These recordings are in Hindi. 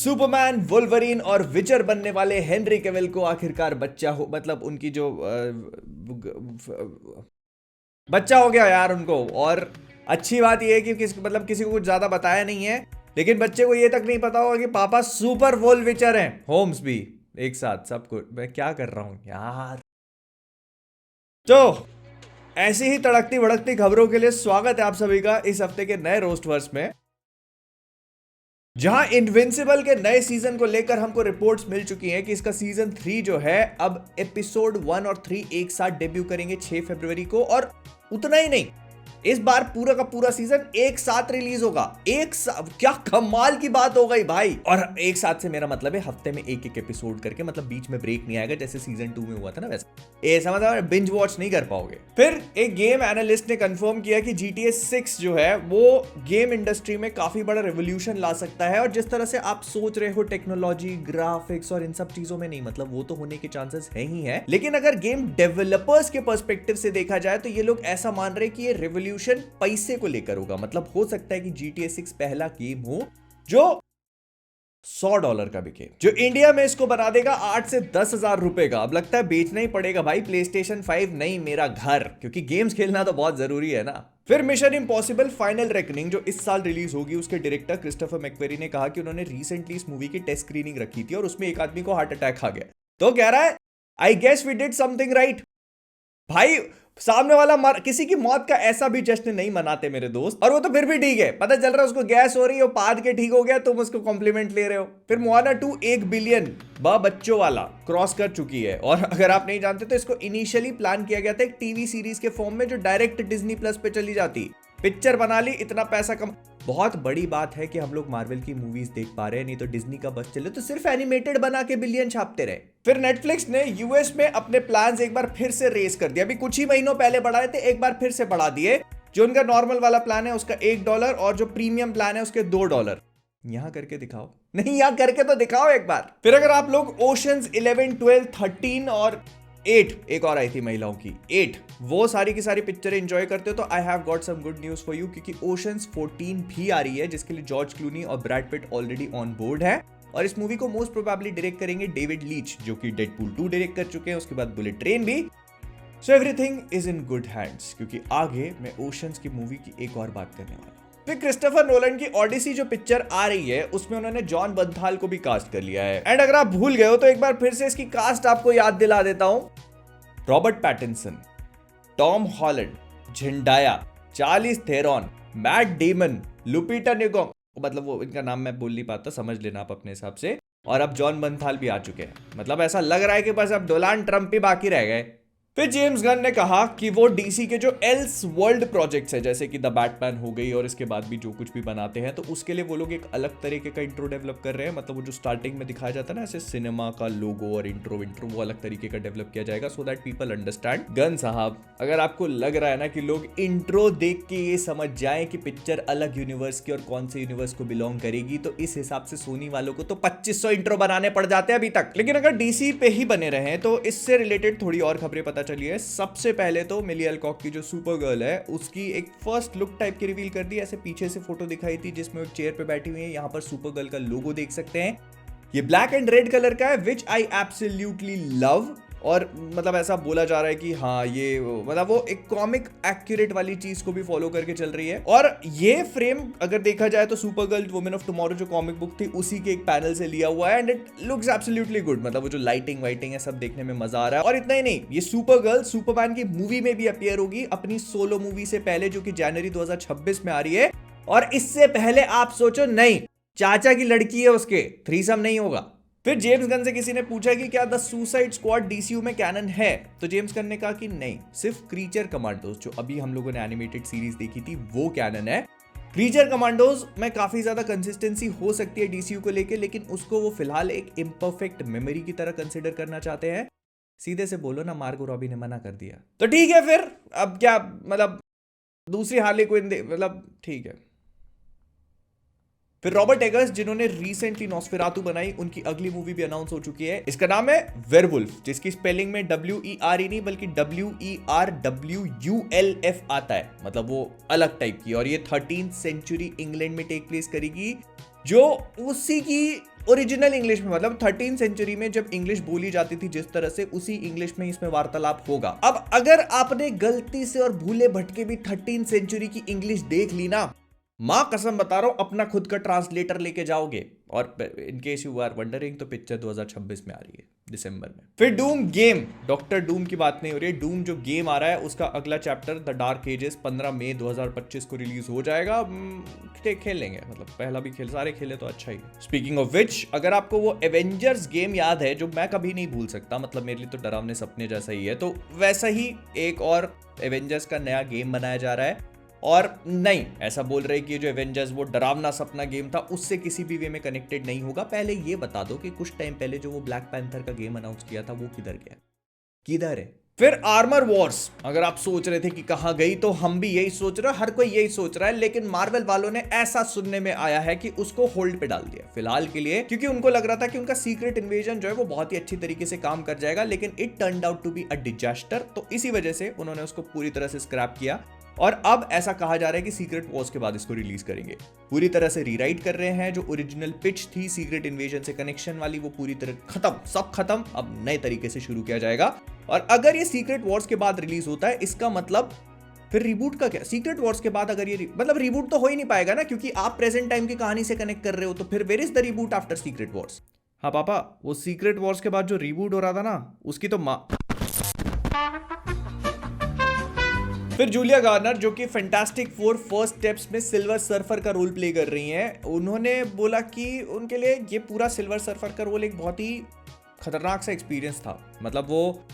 सुपरमैन, वुल्वरीन और विचर बनने वाले हेनरी कैविल को आखिरकार बच्चा हो, मतलब उनकी जो बच्चा हो गया यार उनको। और अच्छी बात यह है कि किसी को कुछ ज्यादा बताया नहीं है, लेकिन बच्चे को ये तक नहीं पता होगा कि पापा सुपर वोल विचर हैं। होम्स भी एक साथ, सब कुछ। मैं क्या कर रहा हूं यार। तो ऐसी ही तड़कती भड़कती खबरों के लिए स्वागत है आप सभी का इस हफ्ते के नए रोस्टवर्स में, जहां इनविंसिबल के नए सीजन को लेकर हमको रिपोर्ट्स मिल चुकी हैं कि इसका सीजन 3 जो है अब एपिसोड 1 और 3 एक साथ डेब्यू करेंगे 6 फरवरी को। और उतना ही नहीं, इस बार पूरा का पूरा सीजन एक साथ रिलीज होगा। एक साथ, क्या कमाल की बात हो गई भाई। और एक साथ से मेरा मतलब है हफ्ते में एक एक एपिसोड करके, मतलब बीच में ब्रेक नहीं आएगा जैसे सीजन 2 में हुआ था ना, वैसे ये समझ बिंज वॉच नहीं कर पाओगे। फिर एक गेम एनालिस्ट ने कंफर्म किया कि GTA 6 जो है वो गेम इंडस्ट्री में काफी बड़ा रेवोल्यूशन ला सकता है। और जिस तरह से आप सोच रहे हो टेक्नोलॉजी, ग्राफिक्स और इन सब चीजों में नहीं, मतलब वो तो होने के चांसेस है ही है, लेकिन अगर गेम डेवलपर्स के पर्सपेक्टिव से देखा जाए तो ये लोग ऐसा मान रहे कि ये रेवोल्यूशन पैसे को लेकर होगा। मतलब हो सकता है कि GTA 6 पहला गेम हो जो $100 का बिके, जो इंडिया में इसको बना देगा 8 से 10 हजार रुपए का। अब लगता है बेचना ही पड़ेगा भाई PlayStation 5 नहीं मेरा घर, क्योंकि गेम्स खेलना तो बहुत जरूरी है ना। फिर मिशन इम्पॉसिबल फाइनल रेकनिंग जो इस साल रिलीज होगी, उसके डायरेक्टर क्रिस्टोफर मैकवेरी ने कहा कि उन्होंने रिसेंटली इस मूवी की टेस्ट स्क्रीनिंग रखी थी और उसमें एक आदमी को हार्ट अटैक आ गया। तो कह रहा है I guess we did something right. भाई सामने वाला किसी की मौत का ऐसा भी जश्न नहीं मनाते मेरे दोस्त, और वो तो फिर भी ठीक है। पता चल रहा है उसको गैस हो रही है, वो पाद के ठीक हो गया, तुम उसको कॉम्प्लीमेंट ले रहे हो। फिर मोआना 2 1 बिलियन बच्चों वाला क्रॉस कर चुकी है। और अगर आप नहीं जानते तो इसको इनिशियली प्लान किया गया था एक टीवी सीरीज के फॉर्म में जो डायरेक्ट डिज्नी प्लस पे चली जाती। पिक्चर बना ली, इतना पैसा कम। बहुत बड़ी बात है कि हम लोग मार्वल की मूवीज देख पा रहे हैं, नहीं तो डिज्नी का बस चले तो सिर्फ एनिमेटेड बना के बिलियन छापते रहे। फिर नेटफ्लिक्स ने यूएस में अपने प्लान्स एक बार फिर से रेस कर दिया। अभी कुछ ही महीनों पहले बढ़ाए थे, एक बार फिर से बढ़ा दिए। जो उनका नॉर्मल वाला प्लान है उसका $1 और जो प्रीमियम प्लान है उसके $2। यहां करके दिखाओ, नहीं यहां करके तो दिखाओ एक बार। फिर अगर आप लोग ओशंस 11, 12, 13 और 8, एक और आई थी महिलाओं की 8, वो सारी की सारी पिक्चरें एंजॉय करते हो तो I have got some good news for you, क्योंकि ओशंस 14 भी आ रही है, जिसके लिए जॉर्ज क्लूनी और Brad Pitt already on board है। और इस मूवी को मोस्ट प्रोबेबली डायरेक्ट करेंगे डेविड लीच, जो कि डेडपूल 2 डायरेक्ट कर चुके हैं, उसके बाद बुलेट ट्रेन भी। So everything is in good hands, क्योंकि आगे मैं ओशंस की मूवी की एक और बात करने वाला हूं। फिर क्रिस्टोफर नोलन की ऑडिसी जो पिक्चर आ रही है उसमें उन्होंने जॉन बंथाल को भी कास्ट कर लिया है। एंड अगर आप भूल गए हो तो एक बार फिर से इसकी कास्ट आपको याद दिला देता हूं। Robert Pattinson, Tom Holland, Zendaya, Charlize Theron, Matt Damon, Lupita Nyong'o, मतलब वो इनका नाम मैं बोल नहीं पाता, समझ लेना आप अपने हिसाब से। और अब जॉन बंथाल भी आ चुके हैं। मतलब ऐसा लग रहा है कि बस अब डोनाल्ड ट्रंप ही बाकी रह गए। फिर जेम्स गन ने कहा कि वो डीसी के जो एल्स वर्ल्ड प्रोजेक्ट्स है, जैसे कि द बैटमैन हो गई और इसके बाद भी जो कुछ भी बनाते हैं, तो उसके लिए वो लोग एक अलग तरीके का इंट्रो डेवलप कर रहे हैं। मतलब वो जो स्टार्टिंग में दिखाया जाता है ना ऐसे सिनेमा का लोगो और इंट्रो वो अलग तरीके का डेवलप किया जाएगा, so that people understand. Gun साहब, अगर आपको लग रहा है ना कि लोग इंट्रो देख के ये समझ जाएं कि पिक्चर अलग यूनिवर्स की और कौन से यूनिवर्स को बिलोंग करेगी, तो इस हिसाब से सोनी वालों को तो 2500 इंट्रो बनाने पड़ जाते हैं अभी तक। लेकिन अगर डीसी पे ही बने रहे तो इससे रिलेटेड थोड़ी और खबरें पता चली है। सबसे पहले तो मिली अल्कॉक की जो सुपर गर्ल है उसकी एक फर्स्ट लुक टाइप की रिवील कर दी। ऐसे पीछे से फोटो दिखाई थी जिसमें एक चेयर पे बैठी हुई है। यहाँ पर सुपर गर्ल का लोगो देख सकते हैं, ये ब्लैक एंड रेड कलर का है, विच आई एब्सोल्युटली लव। और मतलब ऐसा बोला जा रहा है कि हाँ ये मतलब वो एक कॉमिक एक्यूरेट वाली चीज को भी फॉलो करके चल रही है। और ये फ्रेम अगर देखा जाए तो super girl women of tomorrow जो कॉमिक बुक थी उसी के एक पैनल से लिया हुआ है, and it looks absolutely good. मतलब वो जो लाइटिंग वाइटिंग है सब देखने में मजा आ रहा है। और इतना ही नहीं, ये सुपर गर्ल सुपरमैन की मूवी में भी अपीयर होगी, अपनी सोलो मूवी से पहले, जो कि जनवरी 2026 में आ रही है। और इससे पहले आप सोचो, नहीं चाचा की लड़की है उसके, थ्रीसम नहीं होगा। फिर जेम्स गन से किसी ने पूछा कि क्या द सुसाइड स्क्वाड डीसीयू में कैनन है, तो जेम्स गन ने कहा कि नहीं, सिर्फ क्रीचर कमांडोज जो अभी हम लोगों ने एनिमेटेड सीरीज देखी थी वो कैनन है। क्रीचर कमांडोज में काफी ज्यादा कंसिस्टेंसी हो सकती है डीसीयू को लेके, लेकिन उसको वो फिलहाल एक इम्परफेक्ट मेमोरी की तरह कंसिडर करना चाहते हैं। सीधे से बोलो ना, मार्गो रॉबी ने मना कर दिया तो ठीक है, फिर अब क्या, मतलब दूसरी हार्ली क्विन मतलब ठीक है। फिर रॉबर्ट एगर्स जिन्होंने रिसेंटली नॉस्फेरातु बनाई, उनकी अगली मूवी भी अनाउंस हो चुकी है। इसका नाम है वेयरवुल्फ, जिसकी स्पेलिंग में WERE नहीं बल्कि WERWULF आता है। मतलब वो अलग टाइप की, और ये 13th सेंचुरी इंग्लैंड में टेक प्लेस करेगी, जो उसी की ओरिजिनल इंग्लिश में, मतलब 13 सेंचुरी में जब इंग्लिश बोली जाती थी जिस तरह से, उसी इंग्लिश में इसमें वार्तालाप होगा। अब अगर आपने गलती से और भूले भटके भी 13 सेंचुरी की इंग्लिश देख ली ना, मां कसम बता रहा हूं, अपना खुद का ट्रांसलेटर लेके जाओगे। और in case you are wondering, तो पिक्चर 2026 में आ रही है दिसंबर में। फिर डूम गेम, डॉक्टर डूम की बात नहीं हो रही है, डूम जो गेम आ रहा है उसका अगला चैप्टर द डार्क एजेस 15 मई 2025 को रिलीज हो जाएगा। खेल लेंगे, मतलब पहला भी सारे खेले तो अच्छा ही। स्पीकिंग ऑफ विच, अगर आपको वो एवेंजर्स गेम याद है जो मैं कभी नहीं भूल सकता, मतलब मेरे लिए तो डरावने सपने जैसा ही है, तो वैसा ही एक और एवेंजर्स का नया गेम बनाया जा रहा है। और नहीं, ऐसा बोल रहे कि जो एवेंजर्स वो डरावना सपना गेम था उससे किसी भी वे में कनेक्टेड नहीं होगा। पहले ये बता दो कि कुछ टाइम पहले जो वो ब्लैक पैंथर का गेम अनाउंस किया था वो किधर गया, किधर है? फिर आर्मर वॉर्स, अगर आप सोच रहे थे कि कहां गई, तो हम भी यही सोच रहे हैं, हर कोई यही सोच रहा है, लेकिन मार्वल वालों ने ऐसा सुनने में आया है कि उसको होल्ड पे डाल दिया फिलहाल के लिए, क्योंकि उनको लग रहा था कि उनका सीक्रेट इन्वेजन जो है वो बहुत ही अच्छी तरीके से काम कर जाएगा, लेकिन it turned out to be a disaster. तो इसी वजह से उन्होंने उसको पूरी तरह से स्क्रैप किया और अब ऐसा कहा जा रहा है कि सीक्रेट वॉर्स के बाद इसको रिलीज करेंगे। पूरी तरह से रीराइट कर रहे हैं, जो ओरिजिनल पिच थी सीक्रेट इन्वेजन से कनेक्शन वाली वो पूरी तरह खत्म, सब खत्म, अब नए तरीके से शुरू किया जाएगा। और अगर ये सीक्रेट वॉर्स के बाद रिलीज होता है, इसका मतलब फिर रिबूट का क्या? सीक्रेट वॉर्स के बाद अगर ये मतलब रिबूट तो हो ही नहीं पाएगा ना, क्योंकि आप प्रेजेंट टाइम की कहानी से कनेक्ट कर रहे हो, तो फिर where is the reboot after Secret Wars? हाँ पापा, वो सीक्रेट वॉर्स के बाद जो रिबूट हो रहा था ना, उसकी तो मां। फिर जूलिया गार्नर, जो कि फैंटास्टिक फोर फर्स्ट स्टेप्स में सिल्वर सर्फर का रोल प्ले कर रही हैं, उन्होंने बोला कि उनके लिए ये पूरा सिल्वर सर्फर का रोल एक बहुत ही खतरनाक सा एक्सपीरियंस था। मतलब वो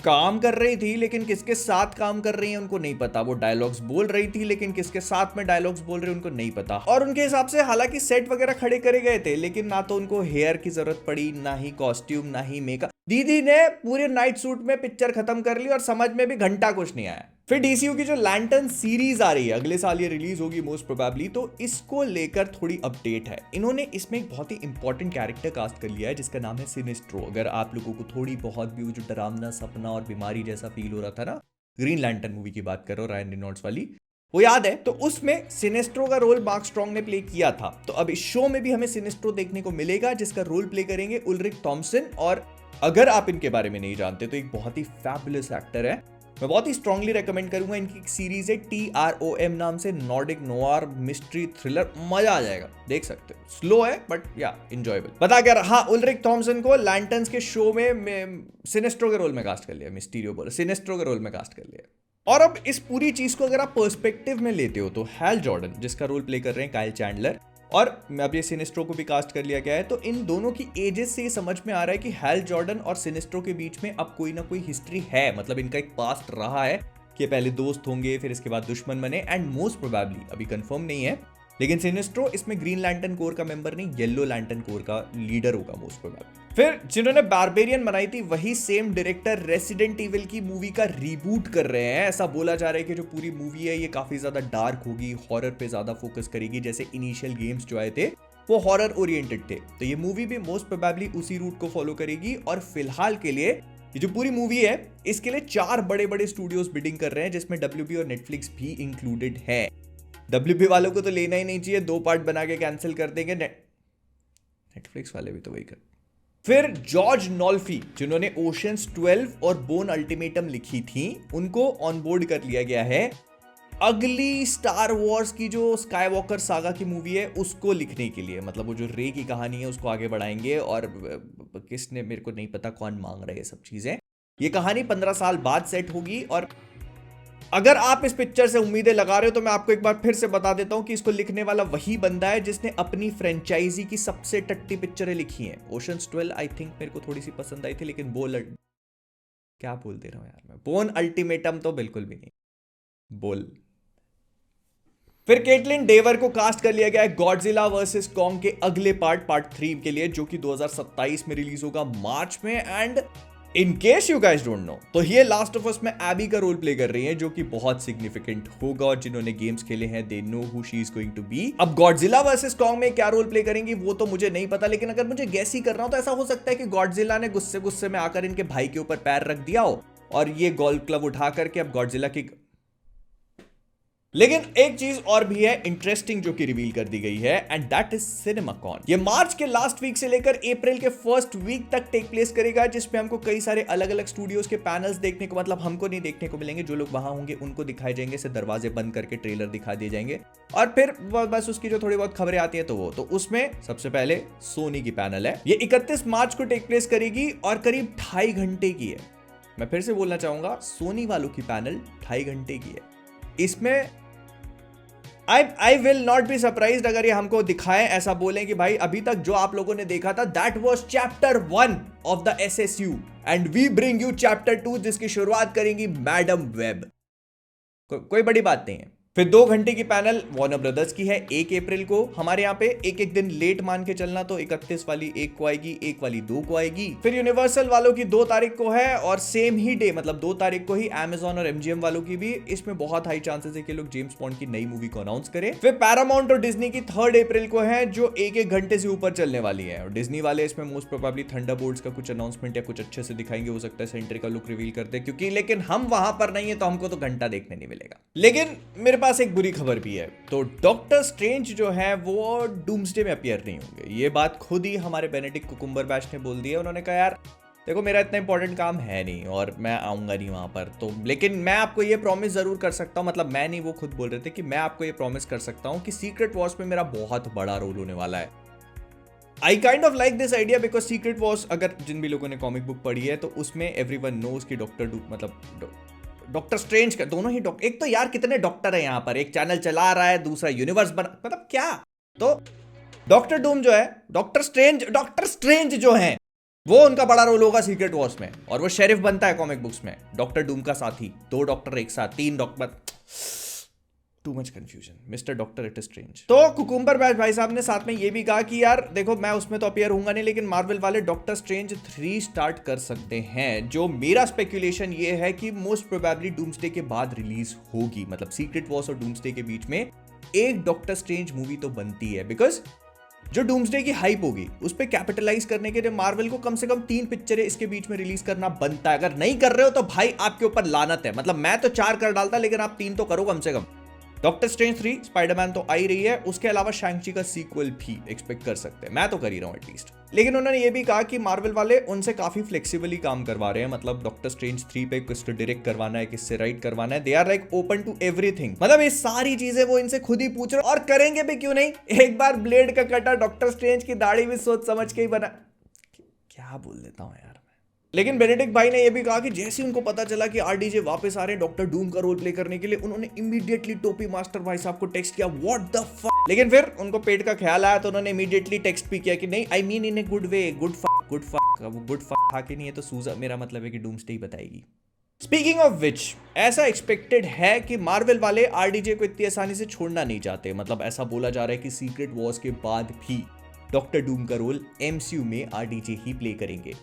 काम कर रही थी, लेकिन किसके साथ काम कर रही है उनको नहीं पता। वो डायलॉग्स बोल रही थी, लेकिन किसके साथ में डायलॉग्स बोल रही है उनको नहीं पता। और उनके हिसाब से हालांकि सेट वगैरह खड़े करे गए थे, लेकिन ना तो उनको हेयर की जरूरत पड़ी, ना ही कॉस्ट्यूम, ना ही मेकअप। दीदी ने पूरे नाइट सूट में पिक्चर खत्म कर ली और समझ में भी घंटा कुछ नहीं आया। फिर डीसीयू की जो लैंटर्न सीरीज आ रही है, अगले साल ये रिलीज होगी मोस्ट प्रोबेबली, तो इसको लेकर थोड़ी अपडेट है। इन्होंने इसमें एक बहुत ही इंपॉर्टेंट कैरेक्टर कास्ट कर लिया है जिसका नाम है सिनेस्ट्रो। अगर आप लोगों को थोड़ी बहुत भी वो जो डरावना सपना और बीमारी जैसा फील हो रहा था ना, ग्रीन लैंटर्न मूवी की बात करो, रायन रेनॉल्ड्स वाली, वो याद है, तो उसमें सिनेस्ट्रो का रोल मार्क स्ट्रॉन्ग ने प्ले किया था। तो अब इस शो में भी हमें सिनेस्ट्रो देखने को मिलेगा, जिसका रोल प्ले करेंगे उल्रिक थॉम्सन। और अगर आप इनके बारे में नहीं जानते तो एक बहुत ही फैबुलस एक्टर है। मैं बहुत ही स्ट्रांगली रेकमेंड करूंगा, इनकी एक सीरीज है TROM नाम से, नॉर्डिक नोआर मिस्ट्री थ्रिलर, मजा आ जाएगा, देख सकते हो। स्लो है बट या एंजॉयबल। बता क्या रहा, उल्रिक थॉम्सन को लैंटर्न्स के शो में सिनेस्ट्रो के रोल में कास्ट कर लिया, मिस्टीरियो बोला, सिनेस्ट्रो के रोल में कास्ट कर लिया। और अब इस पूरी चीज को अगर आप पर्सपेक्टिव में लेते हो, तो हैल जॉर्डन, जिसका रोल प्ले कर रहे हैं काइल चैंडलर, और अब ये सिनेस्ट्रो को भी कास्ट कर लिया गया है, तो इन दोनों की एजेस से ये समझ में आ रहा है कि हैल जॉर्डन और सिनेस्ट्रो के बीच में अब कोई ना कोई हिस्ट्री है। मतलब इनका एक पास्ट रहा है कि पहले दोस्त होंगे, फिर इसके बाद दुश्मन बने, एंड मोस्ट प्रोबेबली, अभी कंफर्म नहीं है, लेकिन सिनेस्ट्रो इसमें ग्रीन लैंटर्न कोर का मेंबर नहीं, येलो लैंटर्न कोर का लीडर होगा मोस्ट प्रोबेबली। फिर जिन्होंने बारबेरियन बनाई थी, वही सेम डायरेक्टर रेसिडेंट इविल की मूवी का रीबूट कर रहे हैं। ऐसा बोला जा रहा है कि जो पूरी मूवी है ये काफी ज्यादा डार्क होगी, हॉरर पे ज्यादा फोकस करेगी, जैसे इनिशियल गेम्स जो आए थे वो हॉरर ओरिएंटेड थे। तो ये मूवी भी मोस्ट प्रोबेबली उसी रूट को फॉलो करेगी। और फिलहाल के लिए ये जो पूरी मूवी है, इसके लिए 4 बड़े बड़े स्टूडियोज बिडिंग कर रहे हैं, जिसमें WB और नेटफ्लिक्स भी इंक्लूडेड है। WB वालों को तो लेना ही नहीं चाहिए, 2 पार्ट बना के कैंसिल कर देंगे, नेटफ्लिक्स वाले भी तो वही कर। फिर जॉर्ज नॉल्फी, जिन्होंने ओशंस 12 और बोन अल्टीमेटम लिखी थी, उनको ऑन बोर्ड कर लिया गया है अगली स्टार वॉर्स की जो स्काईवॉकर सागा की मूवी है उसको लिखने के लिए। मतलब वो जो रे की कहानी है उसको आगे बढ़ाएंगे, और किसने, मेरे को नहीं पता कौन मांग रहा है ये सब चीजें। ये कहानी 15 साल बाद सेट होगी। और अगर आप इस पिक्चर से उम्मीदें लगा रहे हो, तो मैं आपको एक बार फिर से बता देता हूं कि इसको लिखने वाला वही बंदा है जिसने अपनी फ्रेंचाइजी की सबसे टट्टी पिक्चरें लिखी हैं। ओशंस 12 आई थिंक मेरे को थोड़ी सी पसंद आई थी, लेकिन क्या बोल दे रहा हूं यार मैं, बोन अल्टीमेटम तो बिल्कुल भी नहीं, बोल। फिर केटलिन डेवर को कास्ट कर लिया गया है गॉडजिला वर्सेस कॉन्ग के अगले पार्ट 3 के लिए, जो कि 2027 में रिलीज होगा मार्च में। And in case you guys don't know, तो ये लास्ट ऑफ अस में एबी का रोल प्ले कर रही है, जो कि बहुत सिग्निफिकेंट होगा, और जिन्होंने गेम्स खेले हैं they know who she is going to be. अब गॉडजिला वर्सेस कॉन्ग में क्या रोल प्ले करेंगी वो तो मुझे नहीं पता, लेकिन अगर मुझे गैस ही कर रहा हूं तो ऐसा हो सकता है कि गॉडजिला ने गुस्से में आकर इनके भाई के ऊपर पैर रख दिया हो, और ये गोल्फ क्लब उठा करके अब गॉडजिला की लेकिन एक चीज और भी है इंटरेस्टिंग जो कि रिवील कर दी गई है, एंड दैट इज सिनेमाकॉन। ये मार्च के लास्ट वीक से लेकर अप्रैल के फर्स्ट वीक तक टेक प्लेस करेगा, जिसमें हमको कई सारे अलग अलग स्टूडियोज के पैनल्स देखने को, मतलब हमको नहीं देखने को मिलेंगे, जो लोग वहां होंगे उनको दिखाए जाएंगे, सिर्फ दरवाजे बंद करके ट्रेलर दिखा दिए जाएंगे, और फिर बस उसकी जो थोड़ी बहुत खबरें आती है तो उसमें सबसे पहले सोनी की पैनल है। ये 31 मार्च को टेक प्लेस करेगी और करीब 2.5 घंटे की है। मैं फिर से बोलना चाहूंगा, सोनी वालों की पैनल 2.5 घंटे की है। इसमें I will not be surprised अगर ये हमको दिखाएं, ऐसा बोलें कि भाई अभी तक जो आप लोगों ने देखा था that was chapter 1 of the SSU and we bring you chapter 2, जिसकी शुरुआत करेंगी मैडम वेब। कोई बड़ी बात नहीं है। फिर 2 घंटे की पैनल वार्नर ब्रदर्स की है 1 अप्रैल को। हमारे यहाँ पे एक दिन लेट मान के चलना, तो 31 वाली 1 को आएगी, 1 वाली 2 को आएगी। फिर यूनिवर्सल वालों की 2 तारीख को है, और सेम ही डे मतलब 2 तारीख को ही अमेजॉन और MGM वालों की भी। इसमें बहुत हाई चांसेस है कि लोग जेम्स बॉन्ड की नई मूवी को अनाउंस करें। फिर पैरामाउंट और डिज्नी की 3 अप्रैल को है, जो 1 घंटे से ऊपर चलने वाली है। और डिज्नी वाले इसमें मोस्ट प्रोबेबली थंडरबोल्ट्स का कुछ अनाउंसमेंट या कुछ अच्छे से दिखाएंगे, हो सकता है सेंटर का लुक रिवील करते, क्योंकि लेकिन हम वहां पर नहीं है तो हमको तो घंटा देखने नहीं मिलेगा। लेकिन मेरे पास एक बुरी खबर भी है, तो डॉक्टर स्ट्रेंज जो है वो डूम्सडे में अपीयर नहीं होंगे। ये बात खुद ही हमारे बेनेडिक्ट कुकुम्बरबैच ने बोल दी है। उन्होंने कहा यार देखो मेरा इतना इंपॉर्टेंट काम है नहीं और मैं आऊंगा नहीं वहां पर, तो लेकिन मैं आपको ये प्रॉमिस जरूर कर सकता हूं, मतलब मैं नहीं, वो खुद बोल रहे थे कि मैं आपको ये प्रॉमिस कर सकता हूं कि सीक्रेट वॉर्स में मेरा बहुत बड़ा रोल होने वाला है। I kind of like this idea because secret Wars, अगर जिन भी लोगों ने कॉमिक बुक पढ़ी है तो उसमें एवरीवन नोज कि डॉक्टर स्ट्रेंज का दोनों ही डॉक्टर, एक तो यार कितने डॉक्टर है यहाँ पर, एक चैनल चला रहा है, दूसरा यूनिवर्स बना, मतलब क्या। तो डॉक्टर डूम जो है, डॉक्टर स्ट्रेंज जो है वो उनका बड़ा रोल होगा सीक्रेट वॉर्स में, और वो शेरिफ बनता है कॉमिक बुक्स में, डॉक्टर डूम का साथी। 2 डॉक्टर एक साथ, 3 doctor, too much confusion, mister doctor it is strange. तो कुकुम्बरबैच भाई साहब ने साथ में ये भी कहा कि यार देखो मैं उसमें तो अपीयर होऊंगा नहीं, लेकिन मार्वल वाले डॉक्टर स्ट्रेंज 3 स्टार्ट कर सकते हैं, जो मेरा स्पेकुलेशन ये है कि मोस्ट प्रोबेबली डूम्सडे के बाद रिलीज होगी। मतलब सीक्रेट वॉर्स और डूम्सडे के बीच में एक डॉक्टर स्ट्रेंज मूवी तो बनती है, बिकॉज जो डूम्सडे की हाइप होगी उस पर कैपिटलाइज करने के लिए मार्वल को कम से कम 3 पिक्चरें इसके बीच में रिलीज करना बनता है। अगर नहीं कर रहे हो तो भाई आपके ऊपर लानत है। मतलब मैं तो 4 कर डालता, लेकिन आप 3 तो करो कम से कम। डॉक्टर स्ट्रेंज 3, स्पाइडरमैन तो आ ही रही है, उसके अलावा शैंग-ची का सीक्वल भी एक्सपेक्ट कर सकते हैं, मैं तो कर ही रहा हूं एटलीस्ट। लेकिन उन्होंने ये भी कहा कि मार्वल वाले उनसे काफी फ्लेक्सिबली काम करवा रहे हैं, मतलब डॉक्टर स्ट्रेंज 3 पे किसको डायरेक्ट करवाना है, किससे राइट करवाना है, they are like open to everything. मतलब ये सारी चीजें वो इनसे खुद ही पूछ रहे और करेंगे भी, क्यों नहीं। एक बार ब्लेड का कटा डॉक्टर स्ट्रेंज की दाढ़ी भी सोच समझ के ही बना, क्या बोल देता हूं यार। लेकिन बेनेडिक्ट भाई ने यह भी कहा कि जैसे उनको पता चला कि RDJ वापस आ रहे हैं डॉक्टर डूम का रोल प्ले करने के लिए, उन्होंने इमीडिएटली टोपी मास्टर भाई साहब को टेक्स्ट किया, व्हाट द फक। लेकिन फिर उनको पेट का ख्याल आया तो उन्होंने इमीडिएटली टेक्स्ट भी किया कि नहीं, I mean in a good way, good fuck. अब गुड फक खा के नहीं है तो सूजा, मेरा मतलब है कि डूम्सडे ही बताएगी। स्पीकिंग ऑफ विच, ऐसा एक्सपेक्टेड है कि मार्वल वाले RDJ को इतनी आसानी से छोड़ना नहीं चाहते। मतलब ऐसा बोला जा रहा है कि सीक्रेट वॉर्स के बाद भी डॉक्टर डूम का रोल MCU में RDJ ही प्ले करेंगे।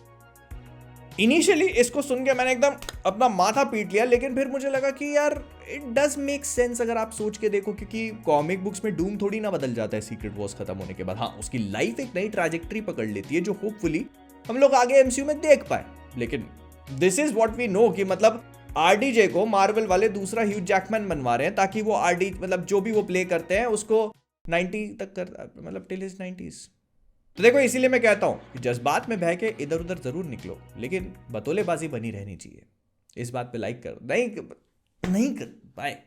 इनिशियली इसको सुन के मैंने एकदम अपना माथा पीट लिया, लेकिन फिर मुझे लगा कि यार इट डज मेक सेंस अगर आप सोच के देखो, क्योंकि कॉमिक बुक्स में डूम थोड़ी ना बदल जाता है सीक्रेट वॉर्स खत्म होने के बाद। हाँ, उसकी लाइफ एक नई ट्रैजेक्टरी पकड़ लेती है, जो होपफुली हम लोग आगे MCU में देख पाए। लेकिन this is what we know कि मतलब RDJ को मार्वल वाले दूसरा ह्यूज जैकमैन बनवा रहे हैं, ताकि वो मतलब जो भी वो प्ले करते हैं उसको 90 तक कर, मतलब टिल हिज 90s। तो देखो इसीलिए मैं कहता हूं कि जज्बात में बह के इधर उधर जरूर निकलो, लेकिन बतौलेबाजी बनी रहनी चाहिए। इस बात पे लाइक कर नहीं कर बाय।